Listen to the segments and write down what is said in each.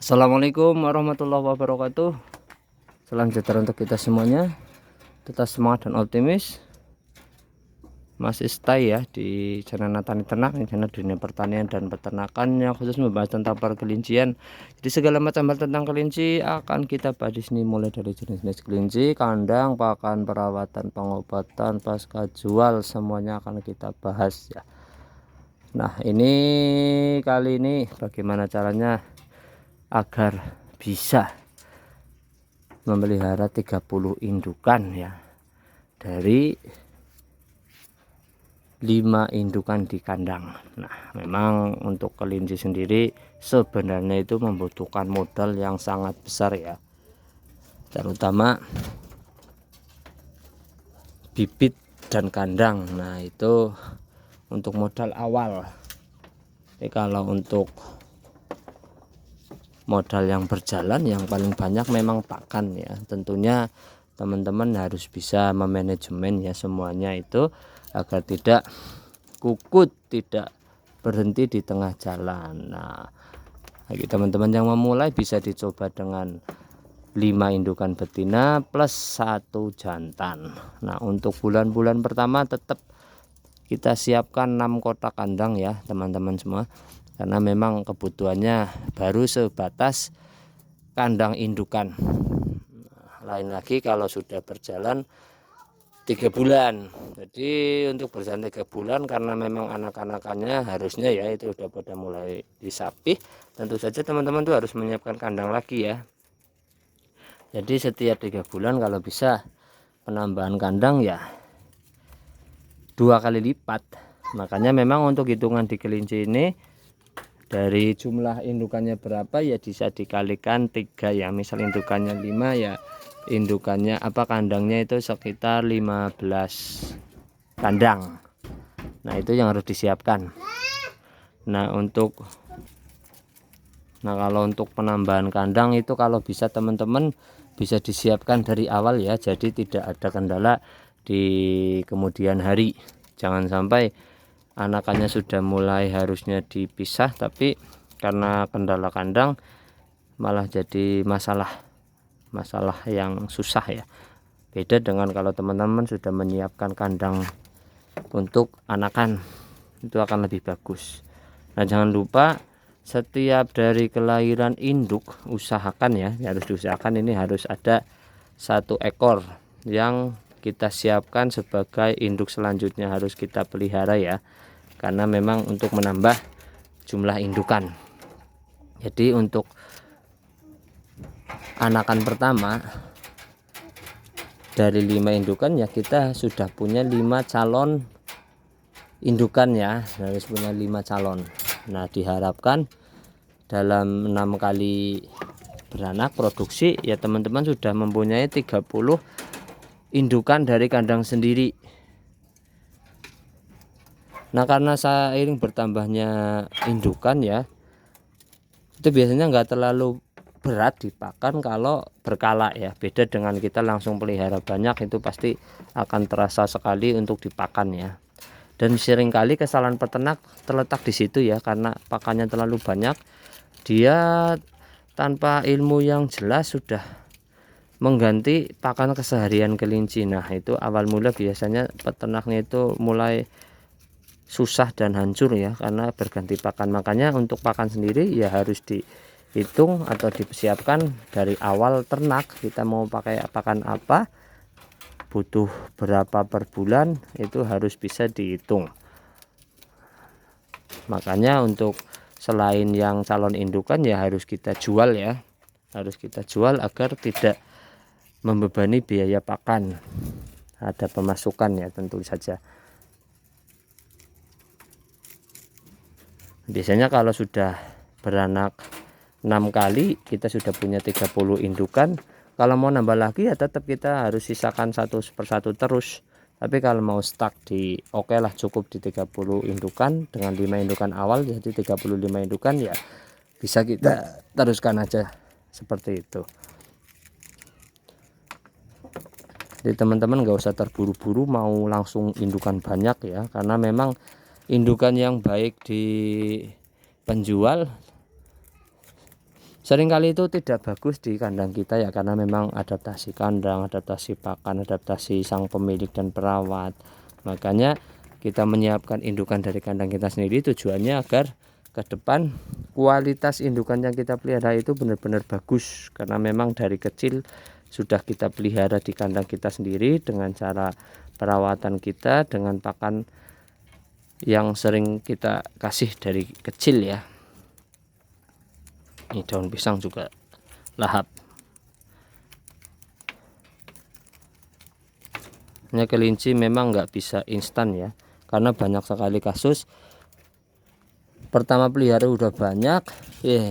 Assalamualaikum warahmatullahi wabarakatuh. Salam sejahtera untuk kita semuanya. Tetap semangat dan optimis. Masih stay ya di channel Natani Ternak, channel dunia pertanian dan peternakan yang khusus membahas tentang perkelincian. Jadi segala macam hal tentang kelinci akan kita bahas di sini, mulai dari jenis-jenis kelinci, kandang, pakan, perawatan, pengobatan, pasca jual, semuanya akan kita bahas ya. Nah, ini kali ini bagaimana caranya agar bisa memelihara 30 indukan ya, dari 5 indukan di kandang. Nah, memang untuk kelinci sendiri sebenarnya itu membutuhkan modal yang sangat besar ya, terutama bibit dan kandang. Nah, itu untuk modal awal. Kalau untuk modal yang berjalan yang paling banyak memang pakan ya. Tentunya teman-teman harus bisa memanajemen ya semuanya itu agar tidak kukut, tidak berhenti di tengah jalan. Nah, bagi teman-teman yang memulai bisa dicoba dengan 5 indukan betina plus 1 jantan. Nah, untuk bulan-bulan pertama tetap kita siapkan 6 kotak kandang ya teman-teman semua, karena memang kebutuhannya baru sebatas kandang indukan. Lain lagi kalau sudah berjalan 3 bulan. Jadi untuk berjalan 3 bulan karena memang anak-anakannya harusnya ya itu udah pada mulai disapih, tentu saja teman-teman tuh harus menyiapkan kandang lagi ya. Jadi setiap 3 bulan kalau bisa penambahan kandang ya 2 kali lipat. Makanya memang untuk hitungan di kelinci ini dari jumlah indukannya berapa ya bisa dikalikan 3 ya. Misal indukannya 5 ya, indukannya kandangnya itu sekitar 15 kandang. Nah, itu yang harus disiapkan. Nah, kalau untuk penambahan kandang itu kalau bisa teman-teman bisa disiapkan dari awal ya, jadi tidak ada kendala di kemudian hari. Jangan sampai anakannya sudah mulai harusnya dipisah tapi karena kendala kandang malah jadi masalah yang susah ya. Beda dengan kalau teman-teman sudah menyiapkan kandang untuk anakan, itu akan lebih bagus. Nah, jangan lupa setiap dari kelahiran induk usahakan ya, harus diusahakan ini harus ada 1 ekor yang kita siapkan sebagai induk selanjutnya, harus kita pelihara ya, karena memang untuk menambah jumlah indukan. Jadi untuk anakan pertama dari 5 indukan ya kita sudah punya 5 calon indukan ya, harus punya 5 calon. Nah, diharapkan dalam 6 kali beranak produksi ya teman-teman sudah mempunyai 30 indukan dari kandang sendiri. Nah, karena seiring bertambahnya indukan ya, itu biasanya nggak terlalu berat dipakan kalau berkala ya. Beda dengan kita langsung pelihara banyak, itu pasti akan terasa sekali untuk dipakan ya. Dan seringkali kesalahan peternak terletak di situ ya, karena pakannya terlalu banyak, dia tanpa ilmu yang jelas sudah mengganti pakan keseharian kelinci. Nah, itu awal mula biasanya peternaknya itu mulai susah dan hancur ya, karena berganti pakan. Makanya untuk pakan sendiri ya harus dihitung atau dipersiapkan dari awal ternak. Kita mau pakai pakan apa, butuh berapa per bulan, itu harus bisa dihitung. Makanya untuk selain yang calon indukan ya harus kita jual ya, harus kita jual agar tidak membebani biaya pakan, ada pemasukan ya tentu saja. Biasanya kalau sudah beranak 6 kali kita sudah punya 30 indukan. Kalau mau nambah lagi ya tetap kita harus sisakan 1 per 1 terus. Tapi kalau mau stuck di oke lah cukup di 30 indukan dengan 5 indukan awal, jadi 35 indukan ya bisa kita teruskan aja seperti itu. Jadi teman-teman nggak usah terburu-buru mau langsung indukan banyak ya, karena memang indukan yang baik di penjual Seringkali itu tidak bagus di kandang kita ya, karena memang adaptasi kandang, adaptasi pakan, adaptasi sang pemilik dan perawat. Makanya kita menyiapkan indukan dari kandang kita sendiri tujuannya agar ke depan kualitas indukan yang kita pelihara itu benar-benar bagus, karena memang dari kecil sudah kita pelihara di kandang kita sendiri dengan cara perawatan kita, dengan pakan yang sering kita kasih dari kecil ya. Ini daun pisang juga lahap. Hanya kelinci memang nggak bisa instan ya, karena banyak sekali kasus pertama pelihara udah banyak,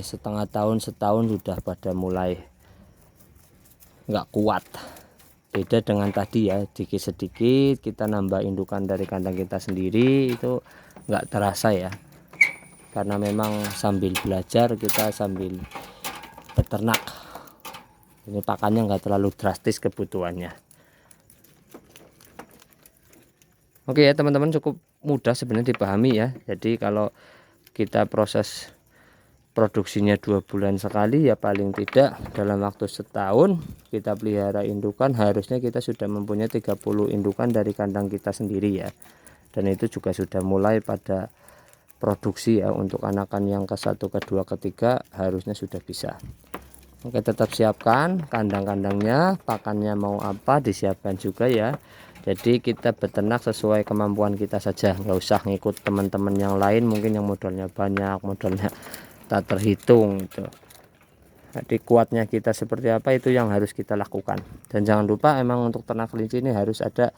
setengah tahun setahun sudah pada mulai nggak kuat. Beda dengan tadi ya, sedikit sedikit kita nambah indukan dari kandang kita sendiri, itu nggak terasa ya, karena memang sambil belajar kita sambil beternak. Ini pakannya nggak terlalu drastis kebutuhannya. Oke ya teman-teman, cukup mudah sebenarnya dipahami ya. Jadi kalau kita proses produksinya 2 bulan sekali ya, paling tidak dalam waktu setahun kita pelihara indukan, harusnya kita sudah mempunyai 30 indukan dari kandang kita sendiri ya. Dan itu juga sudah mulai pada produksi ya, untuk anakan yang ke-1, ke-2, ke-3 harusnya sudah bisa. Oke, tetap siapkan kandang-kandangnya, pakannya mau apa disiapkan juga ya. Jadi kita beternak sesuai kemampuan kita saja, nggak usah ngikut teman-teman yang lain mungkin yang modalnya banyak, modalnya tak terhitung gitu. Jadi kuatnya kita seperti apa itu yang harus kita lakukan. Dan jangan lupa emang untuk ternak kelinci ini harus ada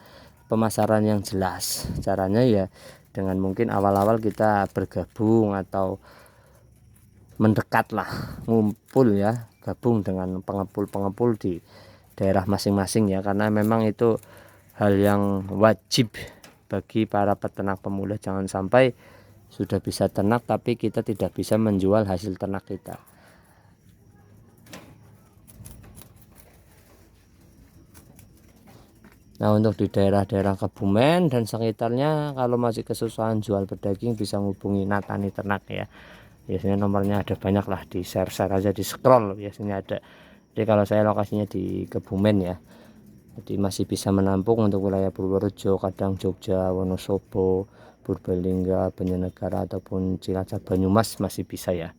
pemasaran yang jelas. Caranya ya dengan mungkin awal-awal kita bergabung atau mendekat lah, ngumpul ya, gabung dengan pengepul-pengepul di daerah masing-masing ya, karena memang itu hal yang wajib bagi para peternak pemula. Jangan sampai sudah bisa ternak tapi kita tidak bisa menjual hasil ternak kita. Nah, untuk di daerah-daerah Kebumen dan sekitarnya, kalau masih kesusahan jual pedaging bisa menghubungi Natani Ternak ya. Biasanya nomornya ada banyak lah, di share aja, di scroll biasanya ada. Jadi kalau saya lokasinya di Kebumen ya, jadi masih bisa menampung untuk wilayah Purworejo, kadang Jogja, Wonosobo, Purbalingga, Banjarnegara ataupun Cilacap, Banyumas masih bisa ya.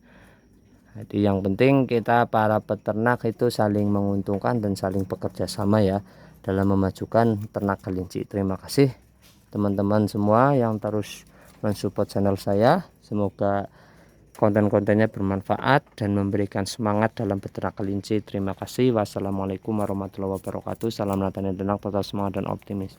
Jadi yang penting kita para peternak itu saling menguntungkan dan saling bekerja sama ya dalam memajukan ternak kelinci. Terima kasih teman-teman semua yang terus mensupport channel saya. Semoga konten-kontennya bermanfaat dan memberikan semangat dalam beternak kelinci. Terima kasih. Wassalamualaikum warahmatullahi wabarakatuh. Salam Natani Ternak, tetap semangat dan optimis.